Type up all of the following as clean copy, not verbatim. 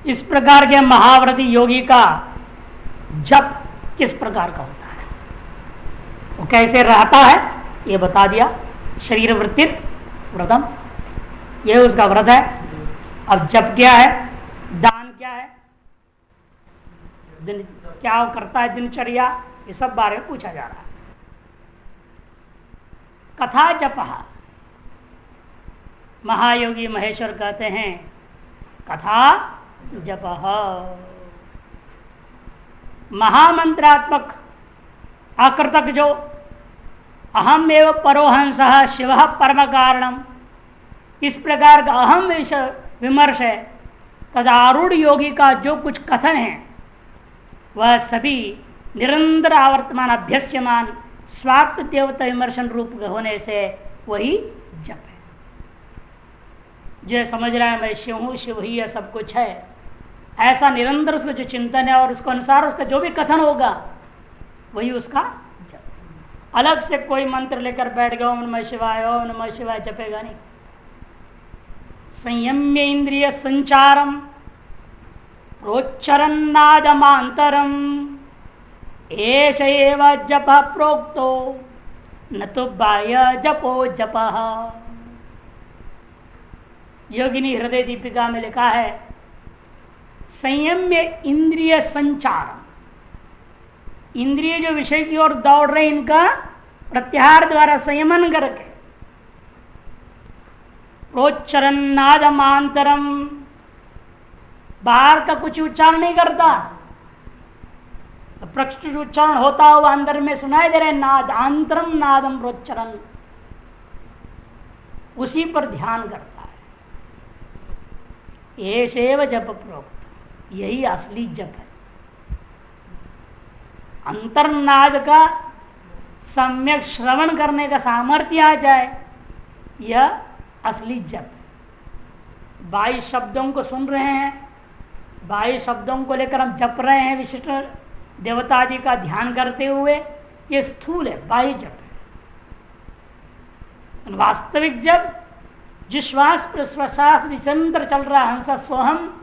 इस प्रकार के महाव्रती योगी का जप किस प्रकार का होता है, वो कैसे रहता है, ये बता दिया। शरीर वृत्ति व्रतम, यह उसका व्रत है। अब जप क्या है, दान क्या है, दिन क्या करता है, दिनचर्या, ये सब बारे में पूछा जा रहा है। कथा जप, महायोगी महेश्वर कहते हैं कथा जप महामंत्रात्मक आकृतक जो अहम एव परोहंस शिव परम कारणम, इस प्रकार का अहम विमर्श है। तदारूढ़ योगी का जो कुछ कथन है वह सभी निरंतर आवर्तमान अभ्यस्यमान स्वार्थ देवता विमर्शन रूप होने से वही जप है। जो समझ रहा है मैं शिव हूं, शिव ही है, सब कुछ है, ऐसा निरंतर उसका जो चिंतन है और उसके अनुसार उसका जो भी कथन होगा वही उसका जप। अलग से कोई मंत्र लेकर बैठ गया ओम नमः शिवाय, ओम नमः शिवाय जपेगा नहीं। संयम्य इंद्रिय संचारम प्रोच्चरन्नादमांतरम एष एव जप प्रोक्तो न तो बाह्य जपो जप। योगिनी हृदय दीपिका में लिखा है संयम्य इंद्रिय संचार, इंद्रिय जो विषय की ओर दौड़ रहे इनका प्रत्याहार द्वारा संयमन करके, प्रोच्चरन्नादमांतरम, बाहर का कुछ उच्चारण नहीं करता, प्रकृष्ट उच्चारण होता हुआ अंदर में सुनाई दे रहे नाद, आंतरम नादम प्रोच्चरण, उसी पर ध्यान करता है। ये सेव जप प्रोक्त, यही असली जप है। अंतर्नाद का सम्यक श्रवण करने का सामर्थ्य आ जाए, यह असली जप है। बाह्य शब्दों को सुन रहे हैं, बाह्य शब्दों को लेकर हम जप रहे हैं, विशिष्ट देवता जी का ध्यान करते हुए, ये स्थूल है, बाह्य जप है। वास्तविक जप जिस श्वास प्रश्वास निरंतर चल रहा है, हंसा सोहम,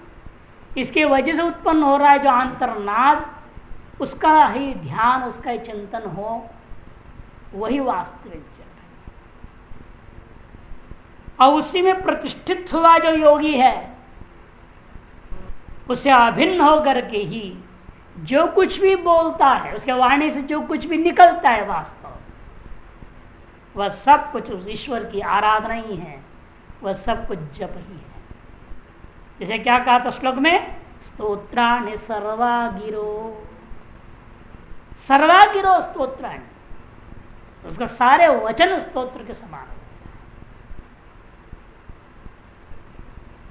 इसके वजह से उत्पन्न हो रहा है जो अंतर्नाद, उसका ही ध्यान, उसका ही चिंतन हो, वही वास्तविक जप है। और उसी में प्रतिष्ठित हुआ जो योगी है, उससे अभिन्न होकर के ही जो कुछ भी बोलता है, उसके वाणी से जो कुछ भी निकलता है, वास्तव वह सब कुछ उस ईश्वर की आराधना ही है, वह सब कुछ जप ही है। जैसे क्या कहा था श्लोक में, स्तोत्राणि सर्वा गिरो, सर्वा गिरो स्तोत्राणि, उसका सारे वचन स्तोत्र के समान है,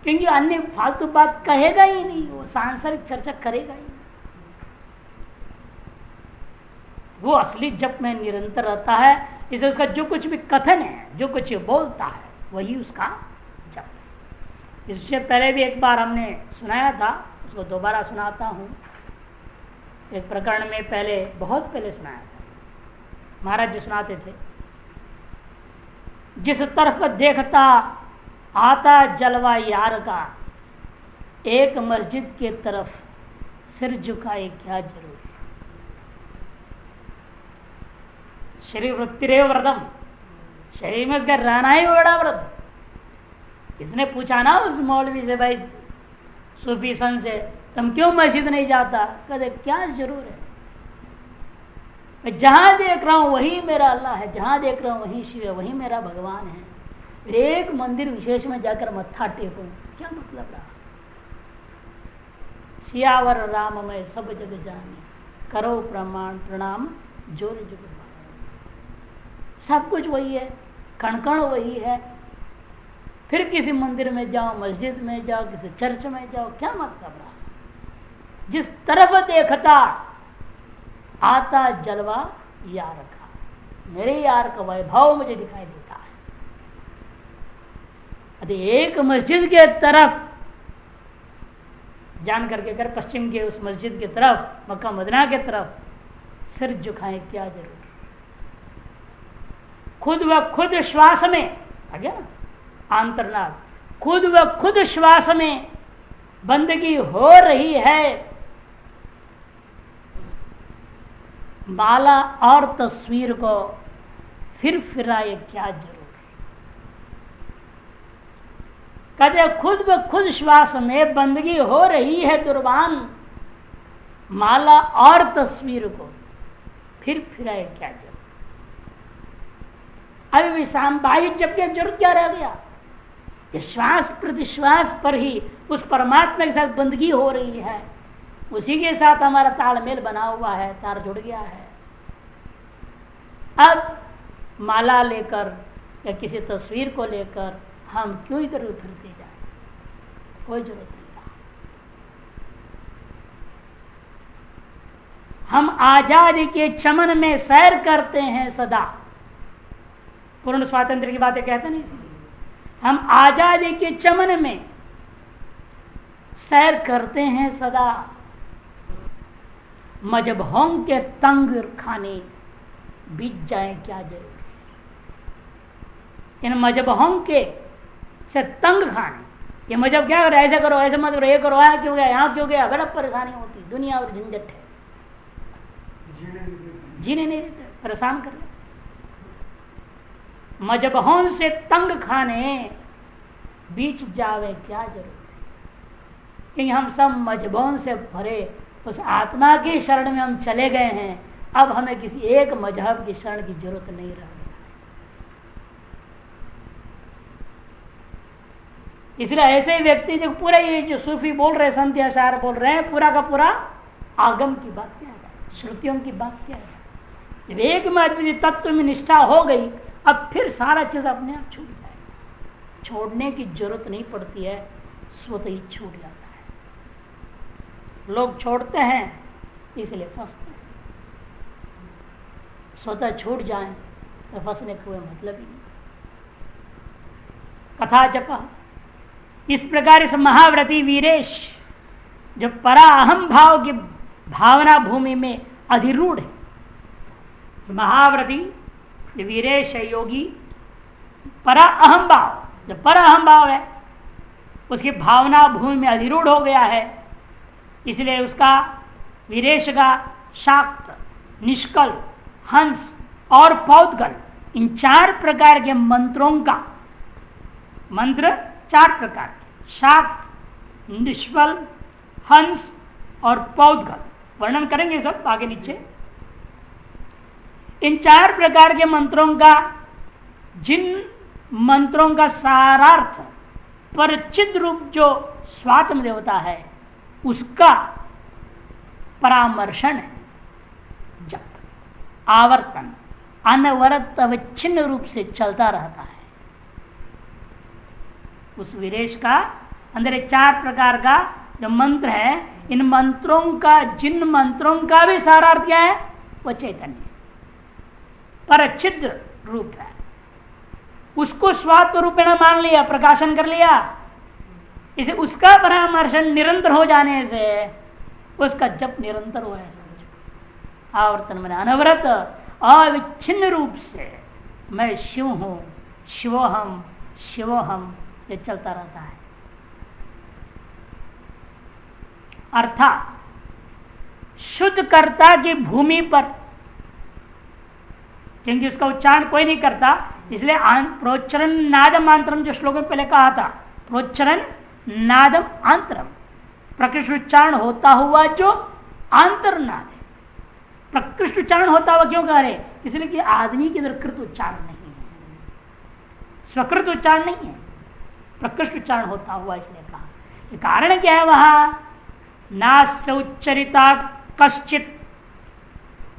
क्योंकि अन्य फालतू बात कहेगा ही नहीं, वो सांसारिक चर्चा करेगा ही नहीं। वो असली जप में निरंतर रहता है, इसे उसका जो कुछ भी कथन है, जो कुछ बोलता है, वही उसका जप है। इससे पहले भी एक बार हमने सुनाया था, उसको दोबारा सुनाता हूँ। एक प्रकरण में पहले, बहुत पहले सुनाया था, महाराज जी सुनाते थे, जिस तरफ देखता आता जलवा यार का, एक मस्जिद के तरफ सिर झुकाए क्या जरूर। शरीर वृत्ति रे व्रतम, शरीर में उसका रहना ही बड़ा व्रत। इसने पूछा ना उस मौलवी से, भाई सूफी सन से, तुम क्यों मस्जिद नहीं जाता? कहते क्या जरूर है, मैं जहां देख रहा हूं वही मेरा अल्लाह है, जहां देख रहा हूं वही शिव है, वही मेरा भगवान है। एक मंदिर विशेष में जाकर मत्था टेको, क्या मतलब रहा? सियावर राम में सब जग जाने, करो प्रमाण प्रणाम जोर जुग, सब कुछ वही है, कण कण वही है। फिर किसी मंदिर में जाओ, मस्जिद में जाओ, किसी चर्च में जाओ, क्या मतलब रहा? जिस तरफ देखता आता जलवा यार का, मेरे यार का वैभव मुझे दिखाई देता है। एक मस्जिद के तरफ जान करके कर, पश्चिम के उस मस्जिद की तरफ, मक्का मदीना के तरफ सिर झुकाएं क्या जरूर। खुद व खुद श्वास में आ गया ना आंतरनाद, खुद व खुद श्वास में बंदगी हो रही है, माला और तस्वीर को फिर फिराए क्या जरूर। कहते खुद ब खुद श्वास में बंदगी हो रही है दुर्बान, माला और तस्वीर को फिर फिराए क्या जरूर। अभी भी साम्बाहिक जब की जरूरत क्या रह गया? कि श्वास प्रतिश्वास पर ही उस परमात्मा के साथ बंदगी हो रही है, उसी के साथ हमारा तालमेल बना हुआ है, तार जुड़ गया है। अब माला लेकर या किसी तस्वीर को लेकर हम क्यों इधर उधर फिरते जाए? कोई जरूरत नहीं। हम आजादी के चमन में सैर करते हैं सदा। पूर्ण स्वातंत्र की बातें कहते नहीं, इसलिए हम आजादी के चमन में सैर करते हैं सदा। मजहबों के तंग खाने बीत जाए क्या जरूरी। इन मजहबों के से तंग खाने, ये मजहब क्या कर, ऐसे करो ऐसे मत करो, ये करो, यहाँ क्यों गया यहाँ क्यों गया, बड़ा परेशानी होती, दुनिया और झंझट है, जीने नहीं देते, परेशान कर ले। मजहबों से तंग खाने बीच जावे क्या जरूरत है, क्योंकि हम सब मजहबों से भरे उस आत्मा की शरण में हम चले गए हैं। अब हमें किसी एक मजहब की शरण की जरूरत नहीं रही। इसलिए ऐसे व्यक्ति जो पूरा ये जो सूफी बोल रहे, संत अशार बोल रहे हैं, पूरा का पूरा आगम की बात क्या है, श्रुतियों की बात क्या है। जब एक में तत्व में निष्ठा हो गई, अब फिर सारा चीज अपने आप छूट जाएगा। छोड़ने की जरूरत नहीं पड़ती है, स्वतः ही छूट जाता है। लोग छोड़ते हैं इसलिए फंसते हैं, स्वतः छूट जाए तो फंसने का कोई मतलब ही नहीं। कथा जपा इस प्रकार इस महाव्रती वीरेश जो परा अहम भाव की भावना भूमि में अधिरूढ़ है, महाव्रती जो वीरेश है योगी, परा अहम भाव, जो पर अहम भाव है उसकी भावना भूमि में अधिरूढ़ हो गया है। इसलिए उसका वीरेश का शाक्त, निष्कल, हंस और पौद्गल, इन चार प्रकार के मंत्रों का, मंत्र चार प्रकार के, शाक्त, निष्फल, हंस और पौद्गल, वर्णन करेंगे सब आगे नीचे। इन चार प्रकार के मंत्रों का, जिन मंत्रों का सारार्थ परिचित रूप जो स्वात्म देवता है उसका परामर्शन है, जप, आवर्तन अनवरत अविच्छिन्न रूप से चलता रहता है। उस विरेश का अंदर चार प्रकार का जो मंत्र है, इन मंत्रों का, जिन मंत्रों का भी सारार्थ क्या है, वो चैतन्य परचिद्र रूप है। उसको स्वात्म रूपेण मान लिया, प्रकाशन कर लिया, इसे उसका परामर्शन निरंतर हो जाने से उसका जप निरंतर हो है। समझो, आवर्तन में अनवरत अविच्छिन्न रूप से मैं शिव हूं, शिवोहम शिवोहम, ये चलता रहता है। अर्थात शुद्ध कर्ता की भूमि पर, क्योंकि उसका उच्चारण कोई नहीं करता, इसलिए प्रोच्चरण नादम आंतरम, जो श्लोक में पहले कहा था, प्रोच्चरण नादम आंतरम, प्रकृष्ट उच्चारण होता हुआ जो आंतरनाद है। प्रकृष्ट उच्चारण होता हुआ क्यों कह रहे? इसलिए कि आदमी के अंदर कृत उच्चारण नहीं है, स्वकृत उच्चारण नहीं है, प्रकृष्ट उच्चारण होता हुआ इसलिए कहा। ये कारण क्या है? वहां नास्य उच्चरिता कश्चित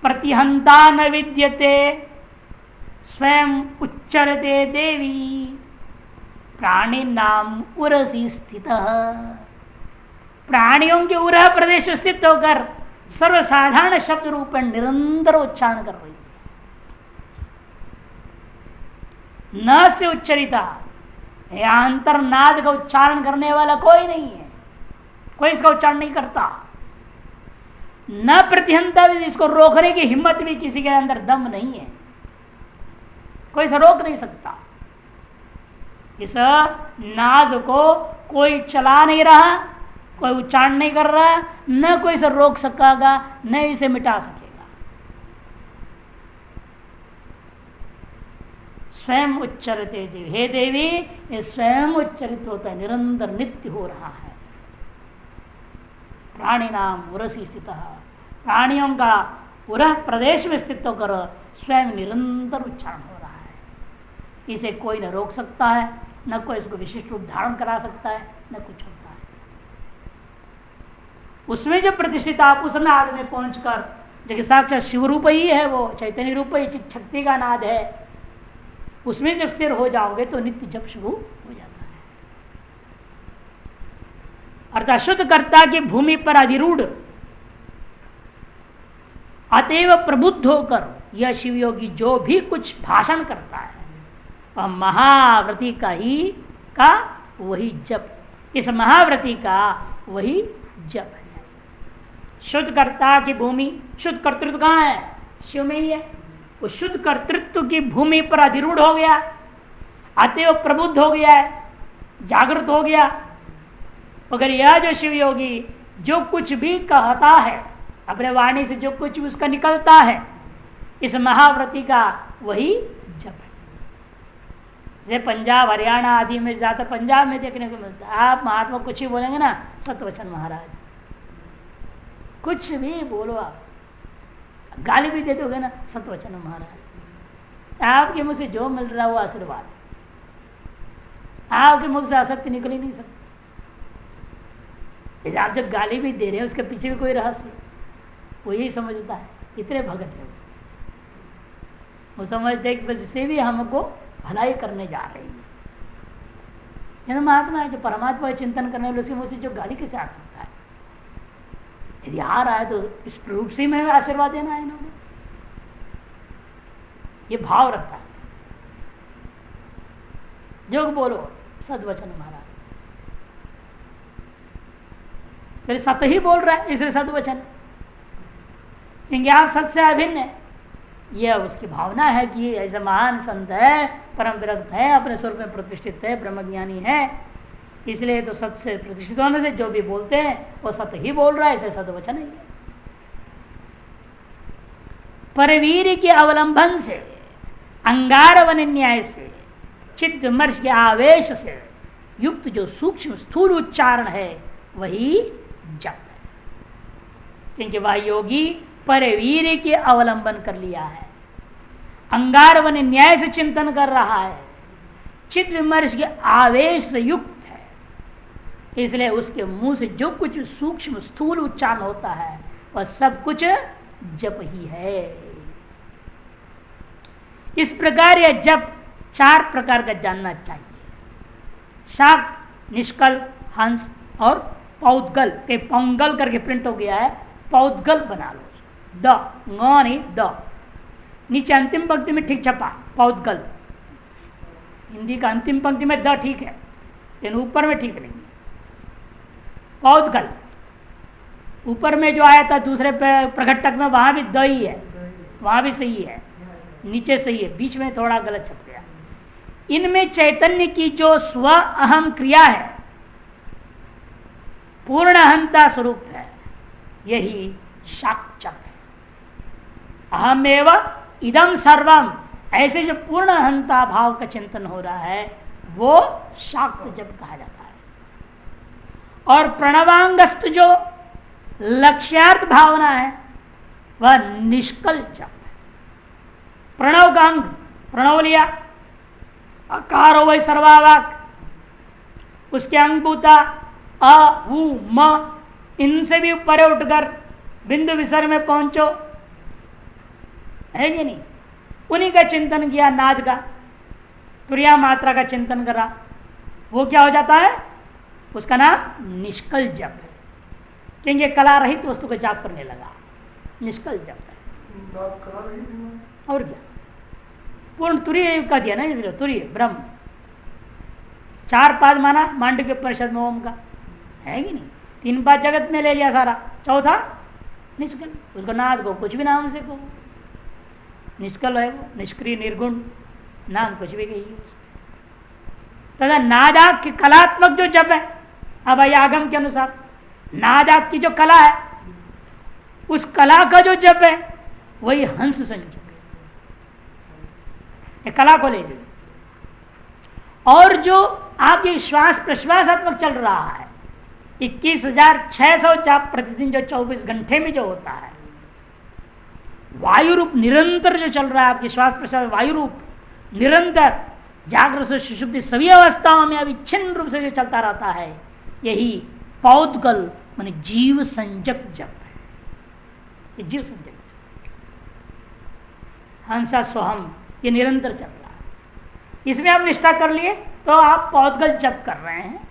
प्रतिहंता न विद्यते स्वयं उच्चरते देवी प्राणी नाम उरसी स्थित। प्राणियों के उरह प्रदेश स्थित होकर सर्वसाधारण शब्द रूप में निरंतर उच्चारण कर रही है। न से उच्चरिता, अंतरनाद का उच्चारण करने वाला कोई नहीं है, कोई इसका उच्चारण नहीं करता। न प्रतिहंता भी, इसको रोकने की हिम्मत भी किसी के अंदर दम नहीं है, कोई इसे रोक नहीं सकता। इस नाद को कोई चला नहीं रहा, कोई उच्चारण नहीं कर रहा है, न कोई इसे रोक सकेगा, न इसे मिटा सकेगा। स्वयं उच्चरते देवी, हे देवी ये स्वयं उच्चरित होता है, निरंतर नित्य हो रहा है। प्राणी नाम उरसी स्थित, प्राणियों का उरह प्रदेश में स्थित होकर स्वयं निरंतर उच्चारण हो रहा है। इसे कोई न रोक सकता है, न कोई इसको विशिष्ट रूप धारण करा सकता है, न कुछ होता है। उसमें जो प्रतिष्ठित आप उस नाद में पहुंचकर, जो साक्षात शिव रूप ही है, वो चैतन्य रूप ही चित शक्ति का नाद है, उसमें जब स्थिर हो जाओगे तो नित्य जप शुरू हो जाता है। अर्थात शुद्ध कर्ता की भूमि पर अधिरूढ़ अतएव प्रबुद्ध होकर यह शिव योगी जो भी कुछ भाषण करता है वह महाव्रती का ही का वही जप, इस महाव्रती का वही जप है। शुद्ध कर्ता की भूमि, शुद्ध कर्तृत्व कहाँ है? शिव में ही है। वो शुद्ध कर्तृत्व की भूमि पर अधिरूढ़ हो गया, अतएव प्रबुद्ध हो गया है, जागृत हो गया। मगर यह जो शिव योगी जो कुछ भी कहता है, अपने वाणी से जो कुछ भी उसका निकलता है, इस महाव्रती का वही जप है। जैसे पंजाब हरियाणा आदि में, ज्यादा पंजाब में देखने को मिलता है, आप महात्मा कुछ ही बोलेंगे ना, सतवचन महाराज, कुछ भी बोलो, आप गाली भी देते होगे ना, सतवचन महाराज। आपके मुख से जो मिल रहा है वो आशीर्वाद, आपके मुख से असत्य निकल ही नहीं सकता। आप जब गाली भी दे रहे हैं उसके पीछे भी कोई रहस्य, वो यही समझता है, इतने भगत है वो समझते कि बस से भी हमको भलाई करने जा रही है। महात्मा है जो परमात्मा चिंतन करने वाले, उसके मुँह से जो गाली कैसे आ सकता है? यदि आ रहा है तो इस रूप से में आशीर्वाद देना है इन्होंने, ये भाव रखता है। जो बोलो सदवचन महाराज, फिर सत ही बोल रहा है, इसलिए सदवचन, क्योंकि आप सत से अभिन्न है। यह उसकी भावना है कि ऐसा महान संत है, परम विरक्त है, अपने स्वरूप में प्रतिष्ठित है, ब्रह्मज्ञानी है, इसलिए तो सत से प्रतिष्ठित होने से जो भी बोलते हैं वो सत ही बोल रहा है, इसे सदवचन ही है। परवीर के अवलंबन से, अंगारवन न्याय से, चित्त विमर्श के आवेश से युक्त जो सूक्ष्म स्थूल उच्चारण है वही जप है। क्योंकि वह योगी परवीर के अवलंबन कर लिया है, अंगारवन न्याय से चिंतन कर रहा है, चित्त विमर्श के आवेश से युक्त है, इसलिए उसके मुंह से जो कुछ सूक्ष्म स्थूल उच्चारण होता है वह सब कुछ जप ही है। इस प्रकार यह जप 4 प्रकार का जानना चाहिए। शाक्त, निष्कल, हंस और पौद्गल के पौंगल करके प्रिंट हो गया है, पौद्गल बना लो। द नहीं द, नीचे अंतिम पंक्ति में ठीक छपा पौद्गल, हिंदी का अंतिम पंक्ति में द ठीक है लेकिन ऊपर में ठीक नहीं। पौद्गल ऊपर में जो आया था दूसरे प्रघटक में, वहां भी द ही है, वहां भी सही है, नीचे सही है, बीच में थोड़ा गलत छप गया। इनमें चैतन्य की जो स्व अहम क्रिया है, पूर्ण अहंता स्वरूप है, यही शाक्त जप है। अहमेव इदम सर्वम, ऐसे जो पूर्ण अहंता भाव का चिंतन हो रहा है वो शाक्त जप कहा जाता है। और प्रणवांगस्त जो लक्ष्यार्थ भावना है वह निष्कल जप है। प्रणव का अंग, प्रणव लिया, अकारो वही सर्वावाक, उसके अंगभूता अ हु म, इनसे भी ऊपर उठकर बिंदु विसर्ग में पहुंचो, है कि नहीं? उन्हीं का चिंतन किया, नाद का तुरिया मात्रा का चिंतन करा, वो क्या हो जाता है? उसका नाम निष्कल जप है। क्योंकि कला रहित वस्तु को जाप करने लगा, निष्कल जप है। और क्या पूर्ण तुरीय का दिया ना, इसलिए तुरीय ब्रह्म 4 पाद माना मांडव्य परिषद में ओम का, है कि नहीं? 3 पाद जगत में ले लिया सारा, चौथा निष्कल, उसको नाद को कुछ भी नाम से कहो, निष्कल है वो, निष्क्रिय निर्गुण, नाम कुछ भी कहिए। तथा नादा की कलात्मक जो जप है, अब आगम के अनुसार नाद आपकी जो कला है, उस कला का जो जप है वही हंस संजप है, कला को ले लीजिए। और जो आपके श्वास प्रश्वासात्मक चल रहा है 21,600 जाप प्रतिदिन, जो 24 घंटे में जो होता है, वायु रूप निरंतर जो चल रहा है आपके श्वास प्रश्वास, वायु रूप निरंतर जागृत से सुषुप्ति सभी अवस्थाओं में अविच्छिन्न रूप से जो चलता रहता है, यही पौद्गल माने जीव संजक जप है। ये जीव संजक हंसा सोहम ये निरंतर चल रहा है। इसमें आप निष्ठा कर लिए तो आप पौद्गल जप कर रहे हैं,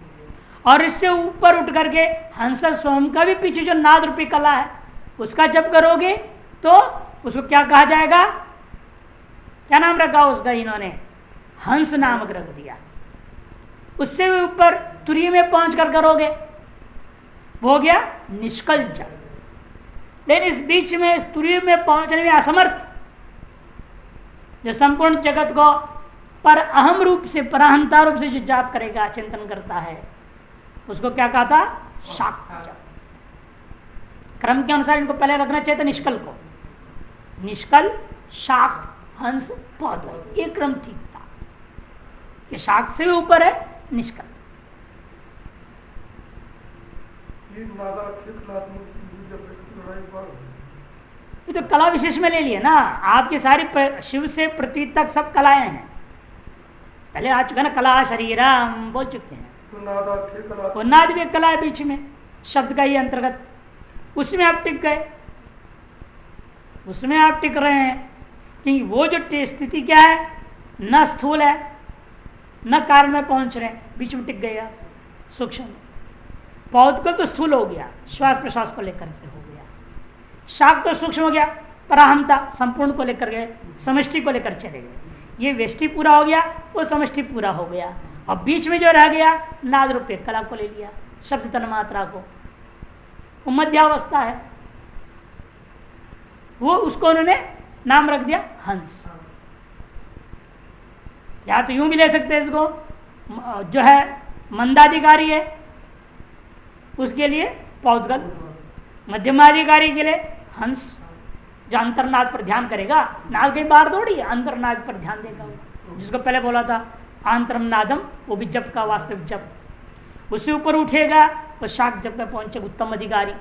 और इससे ऊपर उठ करके हंसा सोहम का भी पीछे जो नाद रूपी कला है उसका जप करोगे तो उसको क्या कहा जाएगा, क्या नाम रखा उसका इन्होंने, हंस नामक रख दिया। उससे भी ऊपर तुरीय में पहुंचकर करोगे वो हो गया निष्कल जप। लेकिन इस बीच में इस तुरीय में पहुंचने में असमर्थ जो संपूर्ण जगत को पर अहम रूप से, पराहंता रूप से जो जाप करेगा, चिंतन करता है, उसको क्या कहा था, शाक्त जप। क्रम के अनुसार इनको पहले रखना चाहिए था निष्कल को, निष्कल शाक्त हंस पौधल, ये क्रम ठीक था। ये शाक्त से भी ऊपर है निष्कल। ये तो कला विशेष में ले लिए ना, आपकी सारी शिव से पृथ्वी तक सब कलाएं हैं। पहले आ चुका ना, कला शरीरम बोल चुके हैं, वो नाद भी कला है बीच में, शब्द का ही अंतर्गत, उसमें आप टिक गए, उसमें आप टिक रहे हैं। क्योंकि वो जो स्थिति क्या है, न स्थूल है न कारण में पहुंच रहे हैं, बीच में टिक गया सूक्ष्म। पौध तो स्थूल हो गया, श्वास प्रश्वास को लेकर के हो गया, शाक तो सूक्ष्म हो गया, पराहंता संपूर्ण को लेकर गए, समष्टि को लेकर चले गए। ये व्यष्टि पूरा हो गया, वो समष्टि पूरा हो गया, और बीच में जो रह गया नाद रूपे कला को ले लिया, शब्द तन्मात्रा को, वो मध्यावस्था है, वो उसको उन्होंने नाम रख दिया हंस। या तो यूं भी ले सकते हैं इसको, जो है मंदाधिकारी है उसके लिए पौद्गल, मध्यमाधिकारी के लिए हंस, जो अंतरनाद पर ध्यान करेगा, नाद के बाहर थोड़ी है, अंतरनाद पर ध्यान देगा, जिसको पहले बोला था आंतरम नादम, वो भी जप का वास्तविक जप। उससे ऊपर उठेगा तो शाक जप में पहुंचे उत्तम अधिकारी,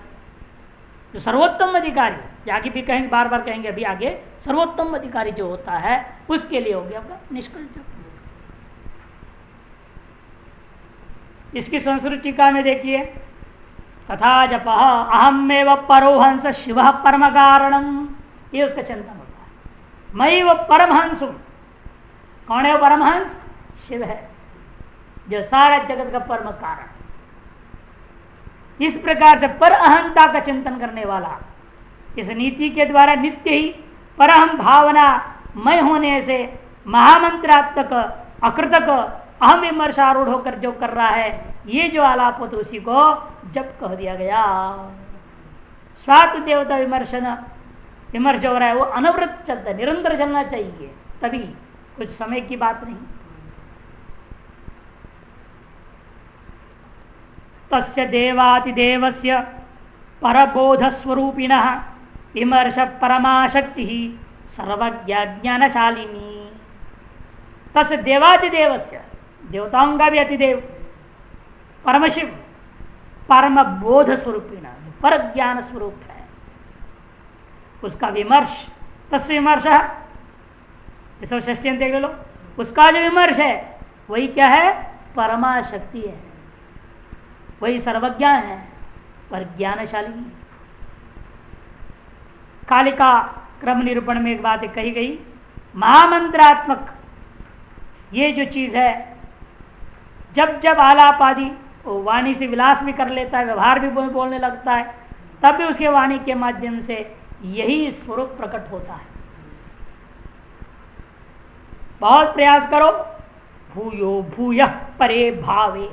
जो सर्वोत्तम अधिकारी, आगे भी कहेंगे, बार बार कहेंगे अभी आगे, सर्वोत्तम अधिकारी जो होता है उसके लिए हो गया आपका निष्कल जप। इसकी संस्कृत टीका में देखिए, तथा जप अहमेव परोहंस शिव परम कारणम, ये उसका चिंतन होता है। मई व परमहंस, कौन है वो परमहंस, शिव है, जो सारा जगत का परम कारण। इस प्रकार से पर अहंता का चिंतन करने वाला इस नीति के द्वारा नित्य ही परअहम भावना मय होने से महामंत्रात्मक अकृतक अहम विमर्श आरूढ़ होकर जो कर रहा है, ये जो आलाप होता उसी को जप कह दिया गया। स्वात्म देवता विमर्श हो रहा है वो अनवरत चलता है, निरंतर चलना चाहिए, तभी, कुछ समय की बात नहीं। तस्य देवातिदेवस्य परबोध स्वरूपिणः विमर्श परमाशक्ति सर्वज्ञानशालिनी। तस्य देवातिदेवस्य, देवताओं का भी अतिदेव परमशिव, परम बोध स्वरूपिणः, पर ज्ञान स्वरूप है, उसका विमर्श, तस्य विमर्श षष्ठी देख लो, उसका जो विमर्श है वही क्या है, परमाशक्ति है, वही सर्वज्ञान है, पर ज्ञानशाली। कालिका क्रम निरूपण में एक बात कही गई, महामंत्रात्मक ये जो चीज है, जब जब आलाप आदि वाणी से विलास भी कर लेता है, व्यवहार भी बोलने लगता है, तब भी उसके वाणी के माध्यम से यही स्वरूप प्रकट होता है। बहुत प्रयास करो, भूयो भूयः परे भावे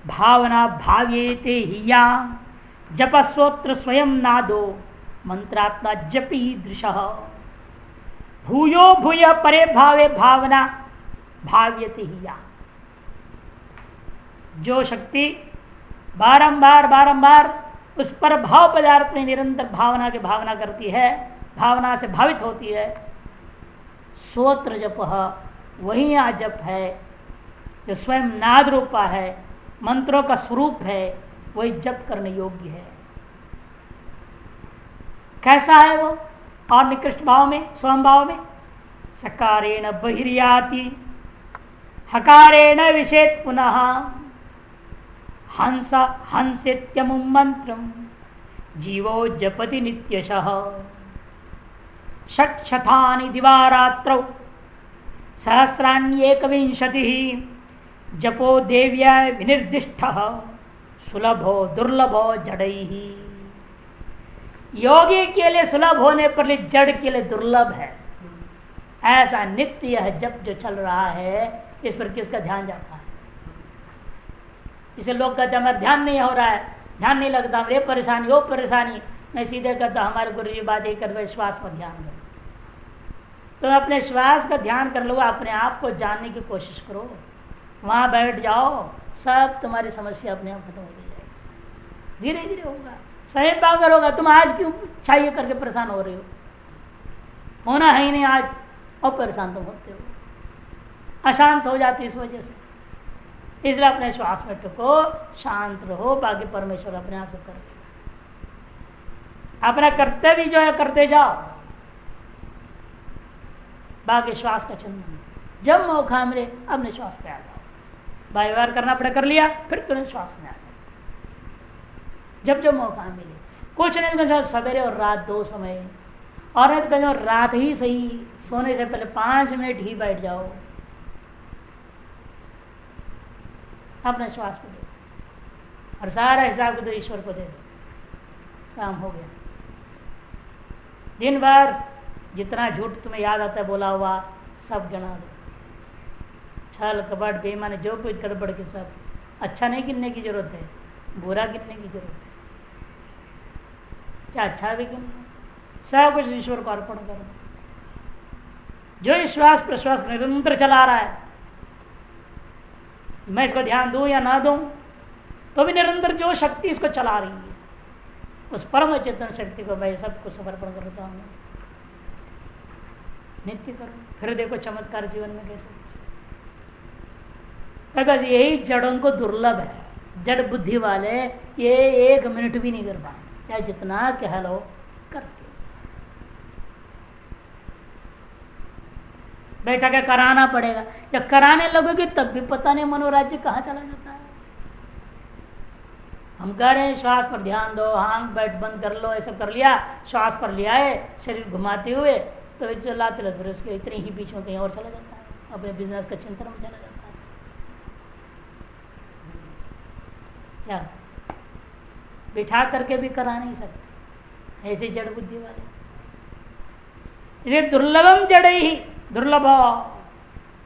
भावना भाव्येते हिया जपस्वोत्र स्वयं नादो मंत्रात्मा जपी दृशः। भूयो भूय परे भावे भावना भाव्यते हिया, जो शक्ति बारंबार बारंबार उस पर भाव पदार्थ में निरंतर भावना की भावना करती है, भावना से भावित होती है, सोत्र जप वही यहाँ जप है जो स्वयं नाद रूपा है, मंत्रों का स्वरूप है, वही जप करने योग्य है। कैसा है वो? और निकृष्ट भाव में, स्वयं भाव में, सकारेण बहिर्याति हकारेण विषेत पुनः हंस हंसित्यमुं मंत्रम जीवो जपति नित्यशः षट्शतानि दिवारात्रौ सहस्राण्येकविंशतिः जपो देव्या विनिर्दिष्टः सुलभो दुर्लभो जड़ैः। योगी के लिए सुलभ होने पर जड़ के लिए दुर्लभ है। ऐसा नित्य यह जप जो चल रहा है, इस पर किसका ध्यान जाता है? इसे लोग कहते हैं हमारा ध्यान नहीं हो रहा है, ध्यान नहीं लगता, ये परेशानी वो परेशानी। मैं सीधे कहता हमारे गुरु जी बात ही कर, श्वास पर ध्यान करो। तो अपने श्वास का ध्यान कर लो, अपने आप को जानने की कोशिश करो, वहां बैठ जाओ, सब तुम्हारी समस्या अपने आप खत्म हो जाएगी। धीरे धीरे होगा, सही पाकर होगा। तुम आज क्यों चाहिए करके परेशान हो रहे हो? होना है ही नहीं आज, और परेशान तुम होते हो, अशांत हो जाते इस वजह से। इसलिए अपने श्वास में टुको, शांत रहो, बाकी परमेश्वर अपने आप से कर देगा। अपना कर्तव्य जो है करते जाओ, बाकी श्वास का चिंतन। जब मौका मिले अपने श्वास पे आ जाओ, व्यवहार करना पड़े कर लिया, फिर तुरंत श्वास में आ जाओ। जब जब मौका मिले, कुछ नहीं तो सवेरे और रात दो समय, और नहीं तो रात ही सही, सोने से पहले 5 मिनट ही बैठ जाओ, अपने श्वास को दे और सारा हिसाब को तो ईश्वर को दे दो, काम हो गया। दिन भर जितना झूठ तुम्हें याद आता है बोला हुआ सब गिना दो, छल कपट बेईमानी जो कुछ गड़बड़ के सब। अच्छा नहीं गिनने की जरूरत है, बुरा गिनने की जरूरत है। क्या अच्छा भी गिनना, सब कुछ ईश्वर को अर्पण कर दो। जो श्वास प्रश्वास निरंतर चला रहा है, मैं इसको ध्यान दूं या ना दूं, तो भी निरंतर जो शक्ति इसको चला रही है, उस परम चेतन शक्ति को मैं सबको समर्पण करता हूं। नित्य करो, फिर देखो चमत्कार जीवन में कैसे। यही जड़ों को दुर्लभ है। जड़ बुद्धि वाले ये 1 मिनट भी नहीं कर पाए, चाहे जितना कह लो करते। बैठा के कराना पड़ेगा, जब कराने लगोगे तब भी पता नहीं मनोराज्य कहाँ चला जाता है। हम कह रहे हैं श्वास पर ध्यान दो, आंख बैठ बंद कर लो, ऐसा कर लिया, श्वास पर लिया है, शरीर घुमाते हुए तो चलाते रहते, उसके इतने ही बीच में कहीं और चला जाता है, अपने बिजनेस का चिंतन में चला जाता है। क्या बिठा करके भी करा नहीं सकते, ऐसे जड़ बुद्धि वाले। इसलिए दुर्लभम जड़े ही दुर्लभ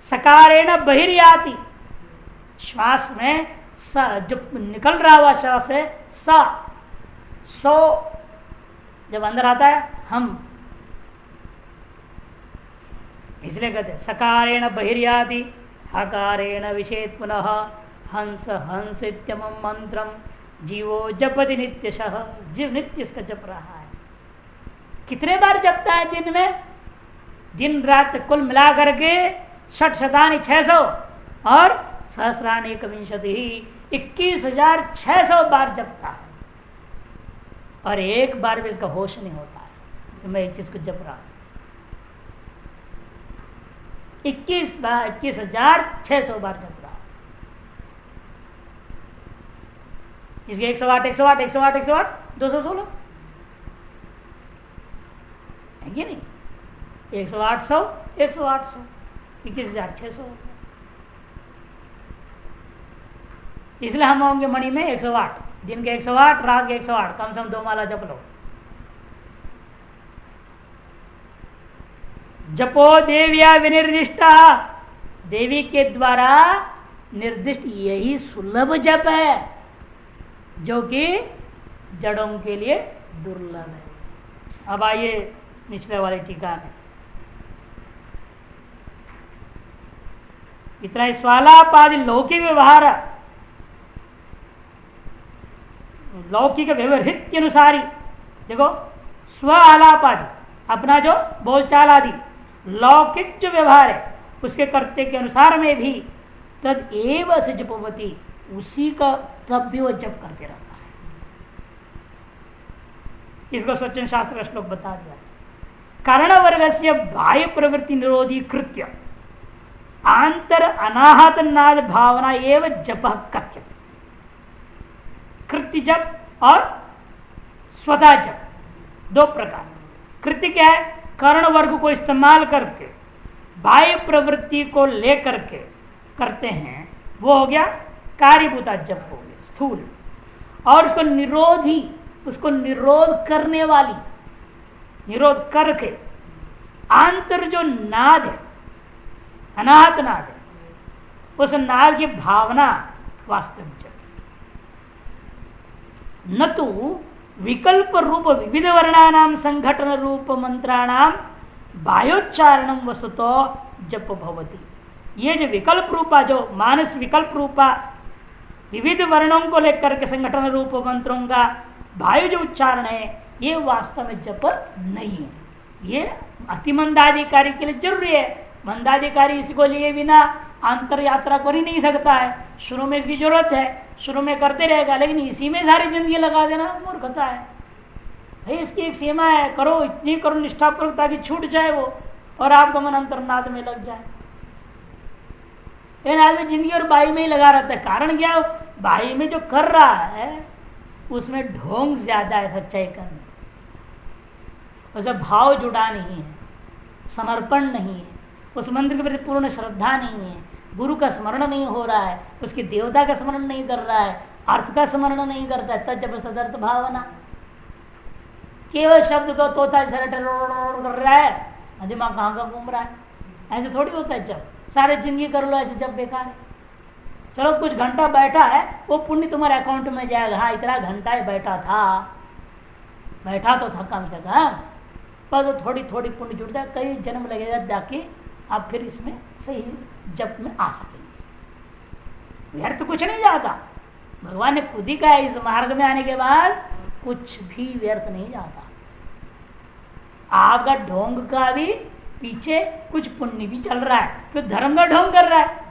सकारेण बहिर्याति, श्वास में जो निकल रहा हुआ श्वास है सो जब अंदर आता है हम, इसलिए कहते सकारेण बहिर्याति हकारेण विषेत पुनः हंस हंसित्यमं मंत्रम जीवो जपति नित्यशः। जीव नित्य इसका जप रहा है। कितने बार जपता है दिन में? दिन रात कुल मिला करके 600 और सहस्राणी 21,600 बार जपता है, और एक बार भी इसका होश नहीं होता है कि मैं एक चीज को जप रहा हूं। 21,600 बार जप रहा हूं। इसके 108 108 108 108 216 है कि नहीं? 108 108 21,600। इसलिए हम होंगे मणि में 108, दिन के 108, रात के 108, कम से कम 2 माला जप लो। जपो देविया विनिर्दिष्ट, देवी के द्वारा निर्दिष्ट यही सुलभ जप है जो कि जड़ों के लिए दुर्लभ है। अब आइए निचले वाली टीका में, इतना स्वालापादि लौकिक व्यवहार लौकिक व्यवहित के अनुसार ही देखो, स्व आलाप आदि, अपना जो बोलचाल आदि लौकिक जो व्यवहार है उसके करते के अनुसार में भी तद एव से जपवती, उसी का तब भी वो जप करते रहता है। इसको स्वच्छंद शास्त्र का श्लोक बता दिया। कर्ण वर्ग से बाह्य प्रवृत्ति निरोधी कृत्य आंतर अनाहत नाद भावना एवं जप कथ्य। कृत्य जप और स्वतः जप दो प्रकार। कृत्य क्या है? कर्ण वर्ग को इस्तेमाल करके बाह्य प्रवृत्ति को लेकर के करते हैं, वो हो गया कार्यभूता जप हो गया स्थूल। और उसको निरोधी, उसको निरोध करने वाली, निरोध करके आंतर जो नाद है, अनाहत नाद है, उस नाद की भावना वास्तविक जप। न तो विकल्प रूप विविध वर्णानाम संघटन रूप मंत्राणाम बाह्योच्चारणम वस्तुतो जप भवति। ये जो विकल्प रूपा, जो मानस विकल्प रूपा विविध वर्णों को लेकर के संगठन रूप मंत्रों का वायु जो उच्चारण है, ये वास्तव में जप नहीं है। ये अति मंदाधिकारी के लिए जरूरी है। मंदाधिकारी इसको लिए बिना अंतर यात्रा कर ही नहीं सकता है। शुरू में इसकी जरूरत है, शुरू में करते रहेगा, लेकिन इसी में सारी जिंदगी लगा देना मूर्खता है। भाई इसकी एक सीमा है, करो इतनी करो निष्ठापूर्वक ताकि छूट जाए वो, और आपका मन अंतर्नाद में लग जाए। लेकिन आदमी जिंदगी और बाई में ही लगा रहता है। कारण क्या? बाई में जो कर रहा है उसमें ढोंग ज्यादा है सच्चाई करने, उसे भाव जुड़ा नहीं है, समर्पण नहीं है, उस मंत्र के प्रति पूर्ण श्रद्धा नहीं है, गुरु का स्मरण नहीं हो रहा है, उसकी देवता का स्मरण नहीं कर रहा है, अर्थ का स्मरण नहीं करता है। तब सदर्थ भावना केवल शब्द को तोता कर रहा है, दिमाग कहाँ का घूम रहा है। ऐसे थोड़ी होता है। जब सारे जिंदगी कर लो ऐसे जब बेकार है। चलो कुछ घंटा बैठा है, वो पुण्य तुम्हारे अकाउंट में जाएगा। हाँ इतना घंटा ही बैठा था, बैठा तो था कम से कम, पर तो थोड़ी थोड़ी पुण्य जुड़ता है। कई जन्म लगेगा जाके आप फिर इसमें सही जप में आ सकेंगे। व्यर्थ कुछ नहीं जाता। भगवान ने खुद ही कहा इस मार्ग में आने के बाद कुछ भी व्यर्थ नहीं जाता। आपका ढोंग का भी पीछे कुछ पुण्य भी चल रहा है, तो धर्म का ढोंग कर रहा है,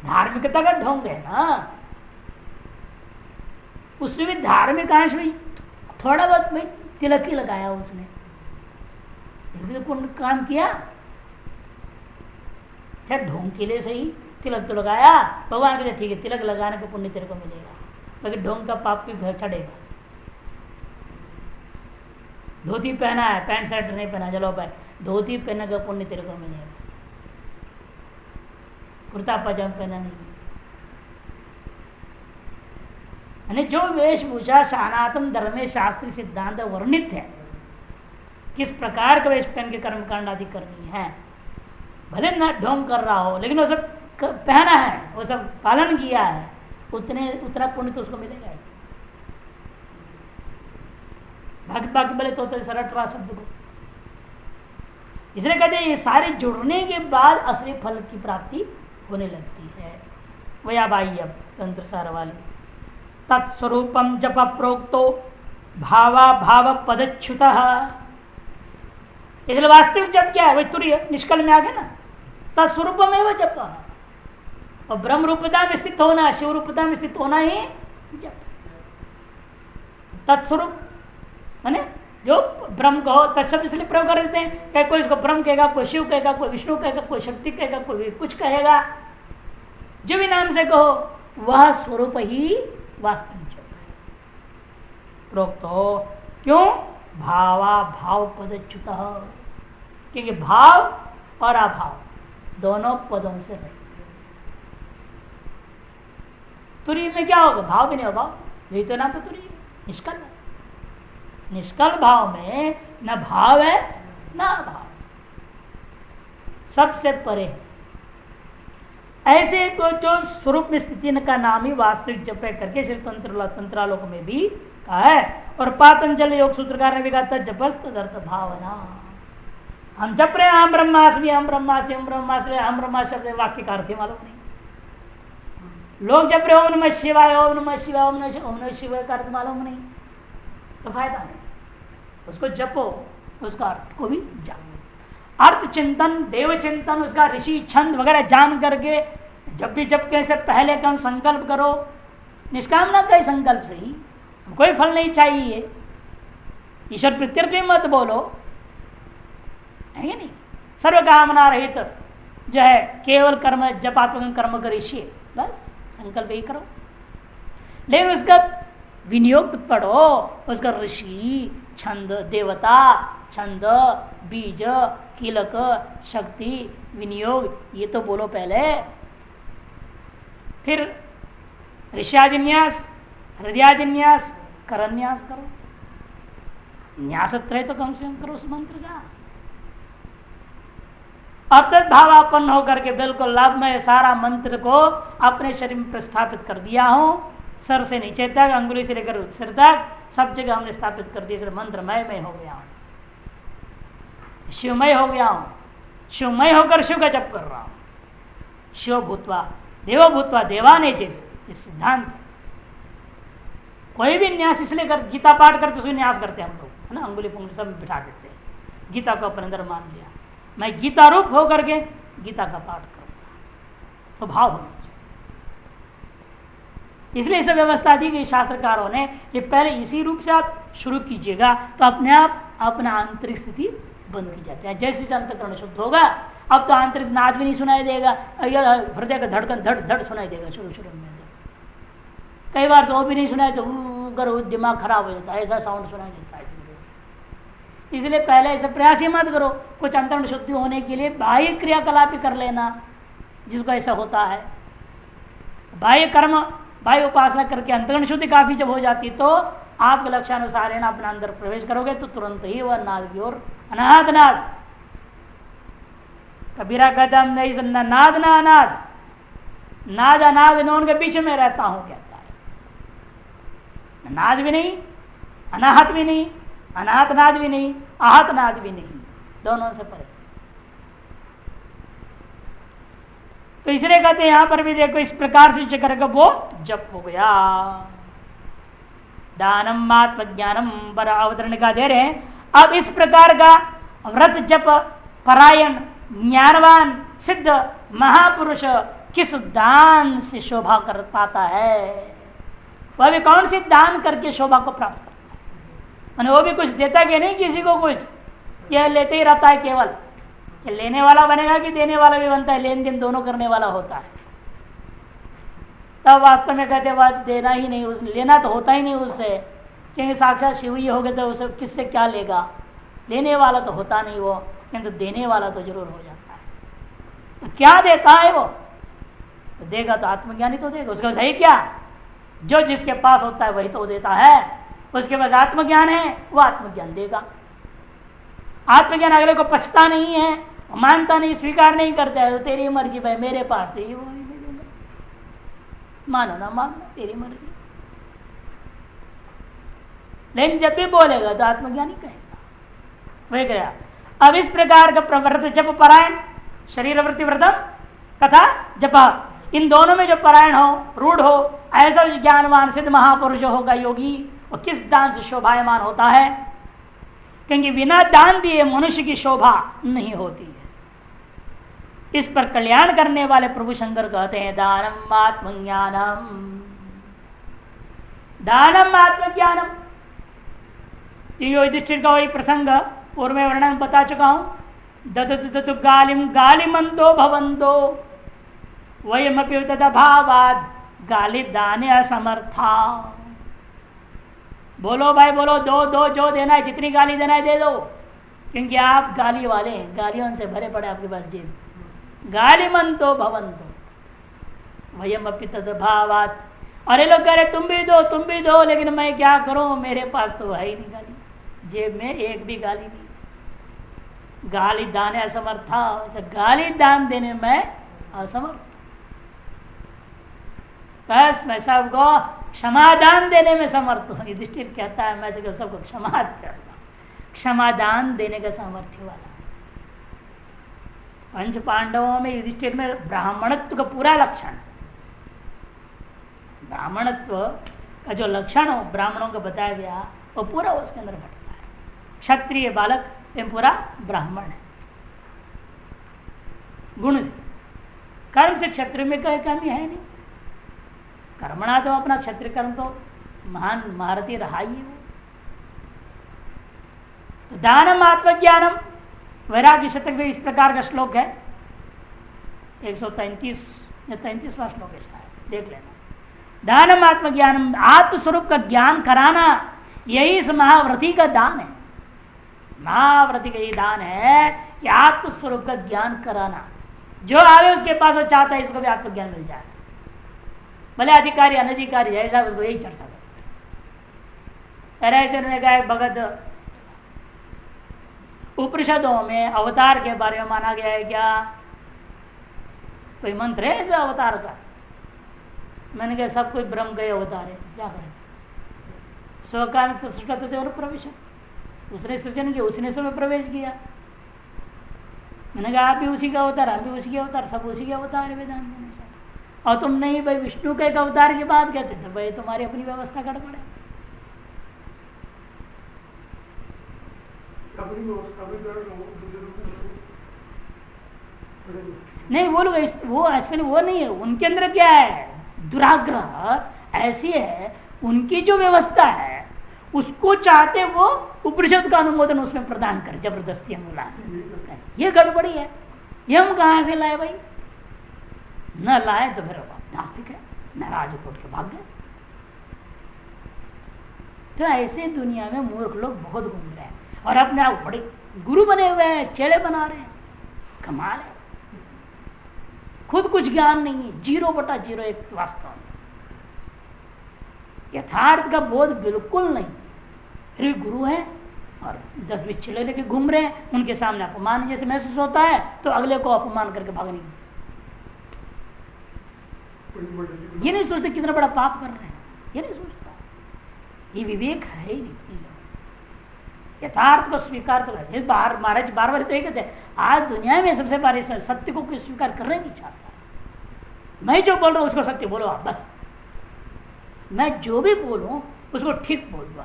धार्मिकता का ढोंग है ना। उसमें भी धार्मिक अंश में थोड़ा बहुत भाई तिलक ही लगाया उसने, तो काम किया। क्या ढोंग के लिए सही तिलक तो लगाया, भगवान के लिए ठीक है, तिलक लगाने को पुण्य तेरे को मिलेगा, लेकिन ढोंग का पाप भी चढ़ेगा। धोती पहना है, पैंट शर्ट नहीं पहना, चलो भाई धोती पहनने का पुण्य तेरे को मिलेगा, कुर्ता पजामा पहना नहीं। जो वेशभूषा सनातन धर्म में शास्त्रीय सिद्धांत वर्णित है, किस प्रकार का वेश पहन के कर्मकांड आदि करनी है, भले न ढोंग कर रहा हो, लेकिन वो सब पहना है, वो सब पालन किया है, उतना पुण्य तो उसको मिलेगा। बाकी भले तो सरट रहा शब्द को, इसलिए कहते हैं ये सारे जुड़ने के बाद असली फल की प्राप्ति होने लगती है। वया बाह्य तंत्र सार वाली तत्स्वरूपम जप प्रोक्तो भावा भाव पदच्युत। इसलिए वास्तविक जप क्या है? वही तुरीय निष्कल में आ गया ना, तत्स्वरूपम एवं जप। और ब्रह्म रूपता में स्थित होना, शिव रूपता में स्थित होना ही जप। तत्स्वरूप माने जो ब्रह्म को तत्शब्द इसलिए प्रयोग कर देते हैं, कोई इसको ब्रह्म कहेगा, कोई शिव कहेगा, कोई विष्णु कहेगा, कोई शक्ति कहेगा, कोई कुछ कहेगा, जो भी नाम से कहो वह स्वरूप ही वास्तविक जप है। प्रोक्त हो क्यों? भावा भाव पदच्युत, क्योंकि भाव और अभाव दोनों पदों से रहे। तुरीय में क्या होगा? भाव भी नहीं होगा, यही तो नाम तो तुरीय निष्कल है। निष्कल भाव में न भाव है न अभाव, सबसे परे है। ऐसे को जो स्वरूप में स्थिति का नाम ही वास्तविक जप है करके श्री तंत्रालोक में भी कहा है। और पातंजल योग सूत्रकार ने भी कहा था जपस्त अर्थ भावना। हम जप रहे हैं हम ब्रह्मास्मि, हम ब्रह्मास्मि, हम ब्रह्मास्मि, हम ब्रह्मा शब्द वाक्य का अर्थ मालूम नहीं। लोग जब रहे ओम नमः शिवाय ओम नमः शिवाय ओम नमः शिवाय का अर्थ मालूम नहीं तो फायदा नहीं। उसको जपो, उसका अर्थ को भी जानो। अर्थ चिंतन, देव चिंतन, उसका ऋषि छंद वगैरह जान करके जब भी जब कैसे पहले कम संकल्प करो, निष्कामना का संकल्प से ही, कोई फल नहीं चाहिए। ईश्वर प्रत्यर्थ मत बोलो, है नहीं। सर्व कामना रहित जो है केवल कर्म जपात्मक कर्म करिए, बस संकल्प ही करो। लेकिन उसका विनियोग पढ़ो, उसका ऋषि छंद, देवता छंद, बीज, कीलक, शक्ति, विनियोग, ये तो बोलो पहले। फिर ऋष्यादिन्यास, हृदयादिन्यास, करन्यास करो। न्यासत्रय तो कम से कम करो उस मंत्र का। अब तक भावापन्न होकर के बिल्कुल लाभ में सारा मंत्र को अपने शरीर में प्रस्थापित कर दिया हूं। सर से नीचे तक, अंगुली से लेकर सिर तक सब जगह हमने स्थापित कर दिया। मंत्रमय में हो गया हूं, शिवमय हो गया हूं। शिवमय होकर शिव का जप कर रहा हूं। शिव भूतवा देवो भूतवा देवाने जित, ये सिद्धांत है। कोई भी न्यास इसलिए कर, गीता पाठ करते उसमें न्यास करते हम लोग, है ना, अंगुली पुंगली सब बिठा देते हैं। गीता को अपने अंदर मान लिया, मैं गीता रूप होकर के गीता का पाठ करूंगा, तो भाव होना चाहिए। इसलिए इसे व्यवस्था दी गई शास्त्रकारों ने कि पहले इसी रूप से आप शुरू कीजिएगा, तो अपने आप अपना आंतरिक स्थिति बंद की जाती है। जैसे अंतःकरण शुद्ध होगा, अब तो आंतरिक नाद भी नहीं सुनाई देगा, हृदय का धड़कन धड़ धड़ सुनाई देगा। शुरू में कई बार तो वो भी नहीं सुनाई तो दिमाग खराब हो जाता है, ऐसा साउंड सुनाई देता है। इसलिए पहले ऐसे प्रयास ही मत करो। कुछ अंतरण शुद्धि होने के लिए बाह्य क्रियाकलाप ही कर लेना, जिसको ऐसा होता है। बाह्य कर्म, बाह्य उपासना करके अंतरण शुद्धि काफी जब हो जाती, तो आपके लक्ष्यानुसार है ना अपना अंदर प्रवेश करोगे तो तुरंत ही वह नाद की ओर, अनाहत नाद। कबीरा कहता नहीं सुनना नाद ना अनाद, नाद अनाद इन उनके बीच में रहता हूं कहता है। नाद भी नहीं, अनाहत भी नहीं, अनाहत नाद भी नहीं, आहत नाद भी नहीं, दोनों से परे। तो इसलिए कहते हैं यहां पर भी देखो इस प्रकार से करके वो जप हो गया। दानम आत्मज्ञानम पर अवतरण का दे रहे हैं। अब इस प्रकार का व्रत जप परायण ज्ञानवान सिद्ध महापुरुष किस दान से शोभा कर पाता है? वह भी कौन सी दान करके शोभा को प्राप्त करता है? मैंने वो भी कुछ देता कि नहीं किसी को कुछ, यह लेते ही रहता है केवल। कि लेने वाला बनेगा कि देने वाला भी बनता है, लेन देन दोनों करने वाला होता है। तब वास्तव में कहते बात देना ही नहीं, उस लेना तो होता ही नहीं उससे, क्योंकि साक्षात शिव ही हो गए तो उसे किससे क्या लेगा। लेने वाला तो होता नहीं वो, किंतु देने वाला तो जरूर हो जाता है। तो क्या देता है वो? तो देगा तो आत्मज्ञानी तो देगा, उसका सही क्या, जो जिसके पास होता है वही तो देता है। उसके पास आत्मज्ञान है, वो आत्मज्ञान देगा। आत्मज्ञान अगले को पछता नहीं है, मानता नहीं, स्वीकार नहीं करता है, तो तेरी मर्जी भाई, मेरे पास से वो मानो ना मानो तेरी मर्जी। लेकिन जब भी बोलेगा तो आत्मज्ञानी कहेगा, वही गया। अब इस प्रकार का प्रवृत्त जप परायण, शरीर वृत्ति व्रतम तथा जप, इन दोनों में जो परायण हो, रूढ़ हो, ऐसा ज्ञानवान सिद्ध महापुरुष जो होगा योगी, वो किस दान से शोभायमान होता है? क्योंकि बिना दान दिए मनुष्य की शोभा नहीं होती है। इस पर कल्याण करने वाले प्रभु शंकर कहते हैं दानम आत्मज्ञानम, दानम आत्मज्ञानम। युधिष्ठिर का वही प्रसंग पूर्व में वर्णन बता चुका हूं। ददतु गालिम गालिमंतो भवंतो वयमपि तदभावाद गाली दाने असमर्था। बोलो भाई बोलो, दो दो, जो देना है, जितनी गाली देना है दे दो, क्योंकि आप गाली वाले हैं, गालियों से भरे पड़े आपके पास जेब। गालिमंतो भवंतो वयमपि तदभावाद। अरे लोग कह रहे तुम भी दो, लेकिन मैं क्या करूं, मेरे पास तो है ही नहीं गाली, जेब में एक भी गाली नहीं। गाली दाने असमर्था, गाली दान देने में असमर्थ। बस मैं सबको क्षमादान देने में समर्थ हूं। युधिष्ठिर कहता है मैं तो सबको क्षमा करता, क्षमादान देने का सामर्थ्य वाला। पंच पांडवों में युधिष्ठिर में ब्राह्मणत्व का पूरा लक्षण, ब्राह्मणत्व का जो लक्षण हो ब्राह्मणों को बताया गया वो पूरा उसके अंदर घटता है। क्षत्रिय बालक ये पूरा ब्राह्मण है गुण से। कर्म से क्षत्रिय में कहीं कमी है नहीं। कर्मणा तो अपना क्षत्रिय कर्म तो महान महारथी रहा ही है। तो दानम आत्मज्ञानम वैराग्य शतक में इस प्रकार का श्लोक है 133 या 33वां श्लोक है शायद, देख लेना। दानम आत्मज्ञानम, आत्मस्वरूप का ज्ञान कराना यही इस महाव्रती का दान है। महाव्रती का ये दान है कि आत्मस्वरूप का ज्ञान कराना। जो आवे उसके पास वो चाहता है इसको भी आत्मज्ञान मिल जाए, भले अधिकारी अनधिकारी जैसा उसको यही चर्चा करते। ऐसे उन्होंने कहा भगत उपनिषदों में अवतार के बारे में माना गया है क्या? कोई मंत्र है ऐसे अवतार का? मैंने कहा सब कोई ब्रह्म गए अवतार है, क्या करें? स्वकाल प्रवेश, उसने सृजन किया, उसने समय प्रवेश किया। मैंने कहा आप भी उसी का अवतार, हम भी उसी के अवतार, सब उसी के अवतार है वेदांत के अनुसार। और तुम नहीं भाई विष्णु के एक अवतार की बात कहते थे, भाई तुम्हारी अपनी व्यवस्था गड़बड़ है। नहीं वो लोग वो एक्चुअली वो नहीं है, उनके अंदर क्या है दुराग्रह ऐसी है, उनकी जो व्यवस्था है उसको चाहते वो उपनिषद का अनुमोदन उसमें प्रदान कर जबरदस्ती हम लाए। ये गड़बड़ी है, ये हम कहां से लाए भाई? न लाए तो फिर नास्तिक है, नाराज उठ के भाग गए। तो ऐसे दुनिया में मूर्ख लोग बहुत घूम रहे हैं और अपने आप बड़े गुरु बने हुए हैं, चेले बना रहे हैं। कमाल है, खुद कुछ ज्ञान नहीं है, 0/0 एक वास्तव में यथार्थ का बोध बिल्कुल नहीं, फिर भी गुरु है और 10-20 चेले लेके घूम रहे हैं। उनके सामने अपमान जैसे महसूस होता है तो अगले को अपमान करके भागने की, ये नहीं सोचते कितना बड़ा पाप कर रहे हैं, ये नहीं सोचता। ये विवेक है ही नहीं। यथार्थ को स्वीकार तो करते महाराज बार-बार तो कहते हैं आज दुनिया में सबसे बड़े सत्य को कोई स्वीकार करना नहीं चाहता। मैं जो बोल रहा हूं उसको सत्य बोलो आप, बस मैं जो भी बोलूं उसको ठीक बोल दो।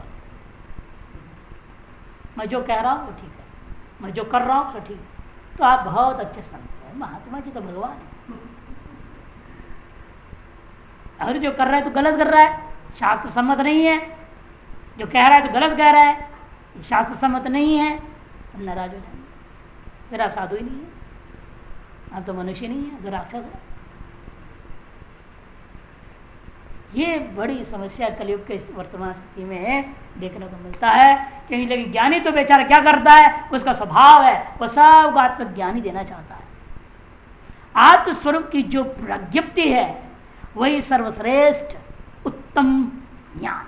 मैं जो कह रहा हूं वो ठीक है, मैं जो कर रहा हूं वो ठीक है। तो आप बहुत अच्छे संत हैं, महात्मा जी तो भगवान है। अगर जो कर रहा है तो गलत कर रहा है, शास्त्र सम्मत नहीं है। जो कह रहा है तो गलत कह रहा है, शास्त्र सम्मत नहीं है, नाराज हो जाएंगे। फिर आप साधु ही नहीं है, आप तो मनुष्य नहीं है, तो राक्षस है। ये बड़ी समस्या कलयुग के वर्तमान स्थिति में देखने को मिलता है। क्योंकि लेकिन ज्ञानी तो बेचारा क्या करता है, उसका स्वभाव है वो सबको आत्मज्ञानी देना चाहता है। आत्मस्वरूप की जो प्रज्ञप्ति है वही सर्वश्रेष्ठ उत्तम ज्ञान।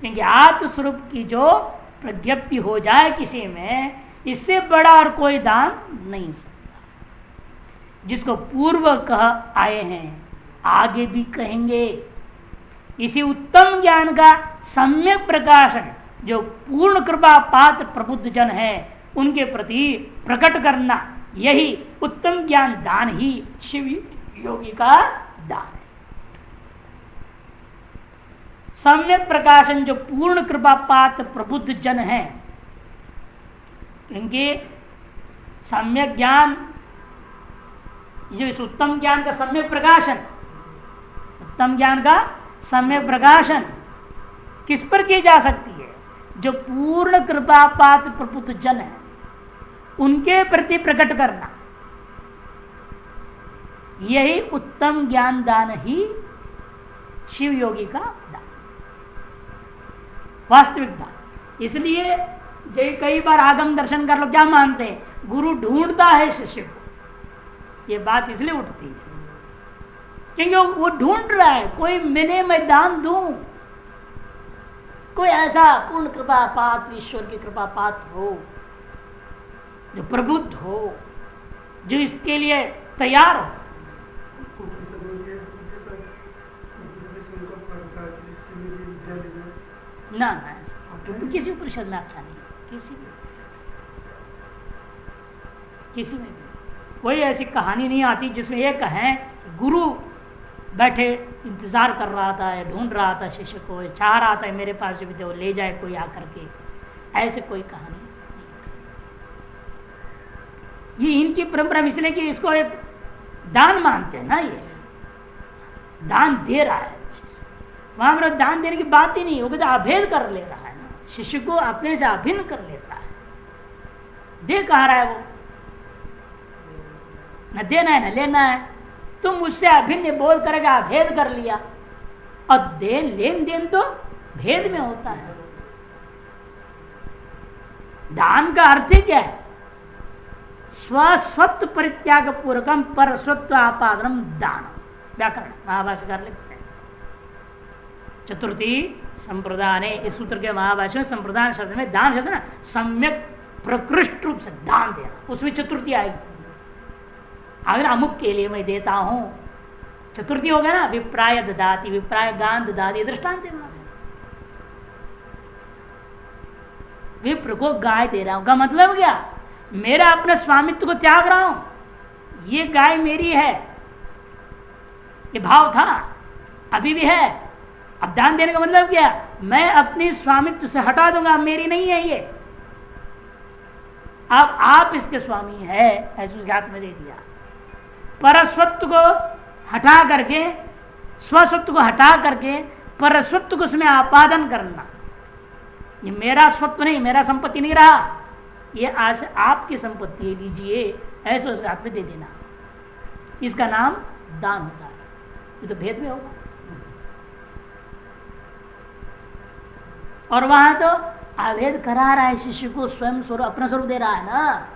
क्योंकि आत्मस्वरूप की जो प्रज्ञप्ति हो जाए किसी में, इससे बड़ा और कोई दान नहीं सकता। जिसको पूर्व कह आए हैं आगे भी कहेंगे। इसी उत्तम ज्ञान का सम्यक प्रकाशन जो पूर्ण कृपा पात्र प्रबुद्ध जन है उनके प्रति प्रकट करना, यही उत्तम ज्ञान दान ही शिव योगी का दान है। सम्यक प्रकाशन जो पूर्ण कृपा पात्र प्रबुद्ध जन है, क्योंकि सम्यक ज्ञान जो इस उत्तम ज्ञान का सम्यक प्रकाशन, उत्तम ज्ञान का सम्यक प्रकाशन किस पर की जा सकती है? जो पूर्ण कृपा पात्र प्रबुद्ध जन है उनके प्रति प्रकट करना, यही उत्तम ज्ञान दान ही शिव योगी का दान, वास्तविक दान। इसलिए जो कई बार आगम दर्शन कर लोग क्या मानते हैं, गुरु ढूंढता है शिष्य को। ये बात इसलिए उठती है क्योंकि वो ढूंढ रहा है कोई मिले मैं दान दूं, कोई ऐसा पूर्ण कृपा पात्र ईश्वर की कृपा पात्र हो जो प्रबुद्ध हो, जो इसके लिए तैयार हो। ना ना किसी उपनिषद में अच्छा नहीं, किसी में भी कोई ऐसी कहानी नहीं आती जिसमें ये कहें गुरु बैठे इंतजार कर रहा था, ढूंढ रहा था शिष्य को, चाह रहा था मेरे पास जो भी थे वो ले जाए कोई आकर के, ऐसे कोई कहानी नहीं। ये इनकी परंपरा इसलिए कि इसको एक दान मानते हैं ना, ये दान दे रहा है, वहां पर दान देने की बात ही नहीं, वो कहते अभेद कर ले रहा है ना, शिष्य को अपने से अभिन्न कर लेता है। दे कहा रहा है वो, न देना है न लेना है, तुम मुझसे अभिन्न बोल करके अभेद कर लिया, और लेन देन तो भेद में होता है। दान का अर्थ ही क्या है? स्वस्वत्व परित्याग पूर्वकम पर स्वत्व आपादनम दान। व्याकरण महाभाष्यकार लिखते हैं। चतुर्थी संप्रदान, इस सूत्र के महाभाष्य में संप्रदान शब्द में दान शब्द ना सम्यक प्रकृष्ट रूप से दान देना, उसमें चतुर्थी आएगी। अगर अमुक के लिए मैं देता हूं, चतुर्थी हो गया ना, विप्राय ददाति, विप्राय गान ददाति, दृष्टांत है। विप्र को गाय दे रहा हूं का मतलब क्या? मेरा अपने स्वामित्व को त्याग रहा हूं, ये गाय मेरी है, ये भाव था, अभी भी है। अब दान देने का मतलब क्या? मैं अपने स्वामित्व से हटा दूंगा, मेरी नहीं है ये, अब आप इसके स्वामी है, ऐसे उसके हाथ में दे दिया। परस्वत्व को हटा करके, स्वस्वत्व को हटा करके परस्वत्व को उसमें आपादन करना, ये मेरा स्वत्व नहीं, मेरा संपत्ति नहीं रहा, ये आज आपकी संपत्ति है, लीजिए, ऐसे उसके हाथ में दे देना, इसका नाम दान होता है। ये तो भेद में होगा। और वहां तो अभेद करा रहा है शिष्य को, स्वयं स्वरूप अपना स्वरूप दे रहा है ना,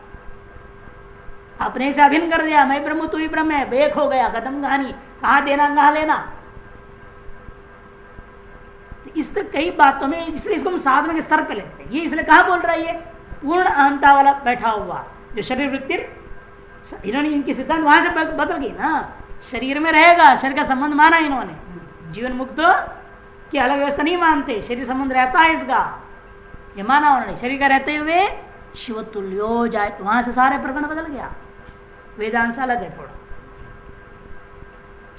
अपने से अभिन्न कर दिया, मैं ब्रह्म तू ही ब्रह्म है, बेक हो गया, खत्म कहानी, कहां देना कहां लेना। तो इस तरह कई बातों में, इसलिए इसको हम साधना के स्तर पे लेते हैं। ये इसलिए कहा बोल रहा है, ये पूर्ण अहंता वाला बैठा हुआ जो शरीर वृत्ति, इन्होंने इनकी सिद्धांत वहां से बदल गई ना, शरीर में रहेगा, शरीर का संबंध माना इन्होंने, जीवन मुक्त की अलग व्यवस्था नहीं मानते, शरीर संबंध रहता है इसका, ये माना उन्होंने। शरीर का रहते हुए शिव तुल्यो जाए, तो वहां से सारे प्रकरण बदल गया, वेदांश अलग है थोड़ा,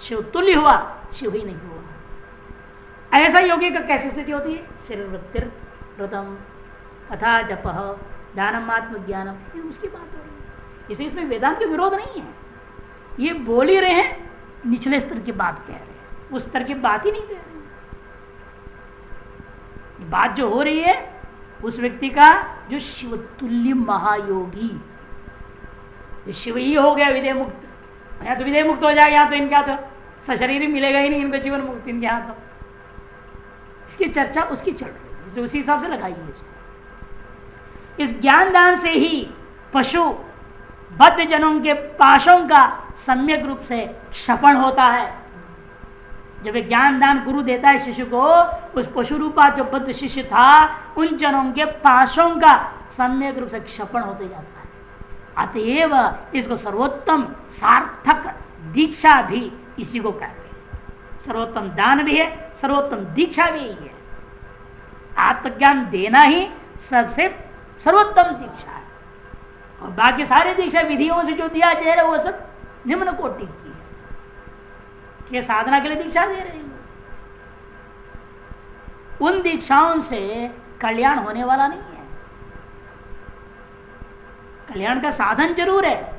शिव तुल्य हुआ, शिव ही नहीं हुआ। ऐसा योगी का कैसी स्थिति होती है? शरीर वृत्तिर व्रतम अथा जप दानम आत्म ज्ञानम, ये उसकी बात हो रही है। इसे इसमें वेदांत के विरोध नहीं है, ये बोल ही रहे हैं, निचले स्तर की बात कह रहे हैं, उस स्तर की बात ही नहीं कह रहे हैं। बात जो हो रही है उस व्यक्ति का जो शिवतुल्य महायोगी, शिव ही हो गया विदेह मुक्त, यहाँ तो विदेह मुक्त हो जाएगा, यहाँ तो इनका तो सशरीर ही मिलेगा ही नहीं, इनको जीवन मुक्त इनके यहाँ तो। इसकी चर्चा उसकी चल रही है, इसलिए उसी हिसाब से लगाइए इसको। इस ज्ञान दान से ही पशु बद्ध जनों के पाशों का सम्यक रूप से क्षपण होता है। जब ज्ञान दान गुरु देता है शिष्य को, उस पशु रूपा जो बद्ध शिष्य था, उन जनों के पाशों का सम्यक रूप से क्षपण होते जाता है। अतएव इसको सर्वोत्तम सार्थक दीक्षा भी इसी को कहते हैं। सर्वोत्तम दान भी है, सर्वोत्तम दीक्षा भी है। आत्मज्ञान देना ही सबसे सर्वोत्तम दीक्षा है, और बाकी सारी दीक्षा विधियों से जो दिया जा रहा है वो सब निम्न कोटि की है। ये साधना के लिए दीक्षा दे रहे हैं, उन दीक्षाओं से कल्याण होने वाला नहीं है। कल्याण का साधन जरूर है,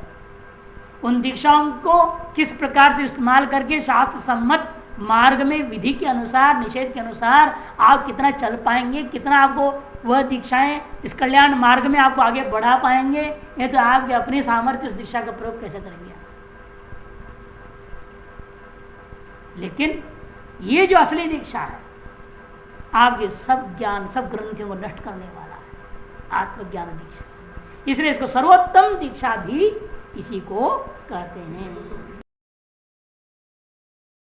उन दीक्षाओं को किस प्रकार से इस्तेमाल करके शास्त्र सम्मत मार्ग में विधि के अनुसार, निषेध के अनुसार आप कितना चल पाएंगे, कितना आपको वह दीक्षाएं इस कल्याण मार्ग में आपको आगे बढ़ा पाएंगे, ये तो आपके अपनी सामर्थ्य उस दीक्षा का प्रयोग कैसे करेंगे। लेकिन ये जो असली दीक्षा है, आपके सब ज्ञान, सब ग्रंथियों को नष्ट करने वाला है, आत्मज्ञान दीक्षा। इसलिए इसको सर्वोत्तम दीक्षा भी इसी को कहते हैं।